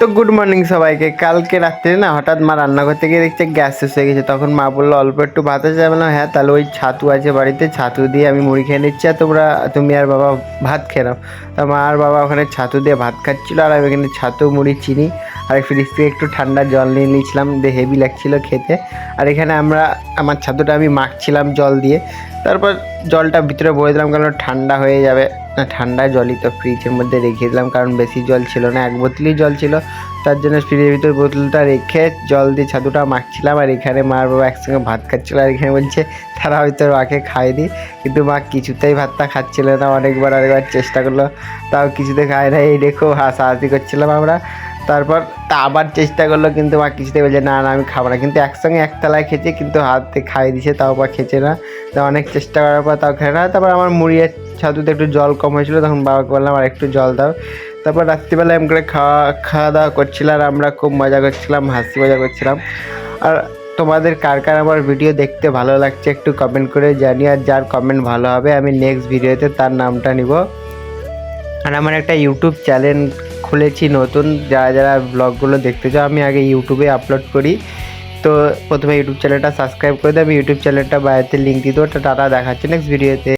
তো good morning সবাইকে। কালকে রাত্রে না হঠাৎ মা রান্না করতে গিয়ে দেখছে গ্যাস শেষ হয়ে গেছে। তখন মা বললো অল্প একটু ভাত আছে। আমি বললাম হ্যাঁ, তাহলে ওই ছাতু আছে বাড়িতে, ছাতু দিয়ে আমি মুড়ি খেয়ে নিচ্ছি আর তুমি আর বাবা ভাত খেয়ে নাও। তা মা আর বাবা ওখানে ছাতু দিয়ে ভাত খাচ্ছিলো আর আমি এখানে ছাতু মুড়ি চিনি আর ফ্রিজ থেকে একটু ঠান্ডা জল নিয়ে নিয়েছিলাম, দিয়ে হেভি লাগছিলো খেতে। আর এখানে আমার ছাতুটা আমি মাখছিলাম জল দিয়ে, তারপর জলটা ভিতরে ভরে দিলাম কারণ ঠান্ডা হয়ে যাবে না। ঠান্ডা জলই তো ফ্রিজের মধ্যে রেখে দিলাম কারণ বেশি জল ছিল না, এক বোতলই জল ছিল। তার জন্য ফ্রিজের ভিতর বোতলটা রেখে জল দিয়ে ছাতুটা মাখছিলাম। আর এখানে মা আর বাবা একসঙ্গে ভাত খাচ্ছিলো আর এখানে বলছে তারা হয়তো মাকে খায়নি, কিন্তু মা কিছুতেই ভাতটা খাচ্ছিল না। অনেকবার চেষ্টা করলো, তাও কিছুতে খায় না। এই দেখো হাসাহাসি করছিলাম আমরা। তারপর আবার চেষ্টা করলো, কিন্তু মা কিছুতেই বলছে না না আমি খাবো না। কিন্তু একসঙ্গে এক থালায় খেয়েছে, কিন্তু হাতে খাইয়ে দিছে, তাও বা খেছে না। তা অনেক চেষ্টা করার পর তাও খেয়ে না। তারপর আমার মুড়ির ছাতুতে একটু জল কম হয়েছিলো, তখন বাবাকে বললাম আর একটু জল দাও। তারপর রাত্রিবেলা এম করে খাওয়া দাওয়া করছিলাম আর আমরা খুব মজা করছিলাম, হাসি মজা করছিলাম। আর তোমাদের কার কার আমার ভিডিও দেখতে ভালো লাগছে একটু কমেন্ট করে জানি। আর যার কমেন্ট ভালো হবে আমি নেক্সট ভিডিওতে তার নামটা নিব। আর আমার একটা ইউটিউব চ্যানেল খুলেছি নতুন, যারা যারা ব্লগগুলো দেখতে চাও আমি আগে ইউটিউবে আপলোড করি। তো প্রথমে ইউটিউব চ্যানেলটা সাবস্ক্রাইব করে দেবে। আমি ইউটিউব চ্যানেলটা বাড়িতে লিঙ্ক দিয়ে দেবো। টাটা, দেখাচ্ছে নেক্সট ভিডিওতে।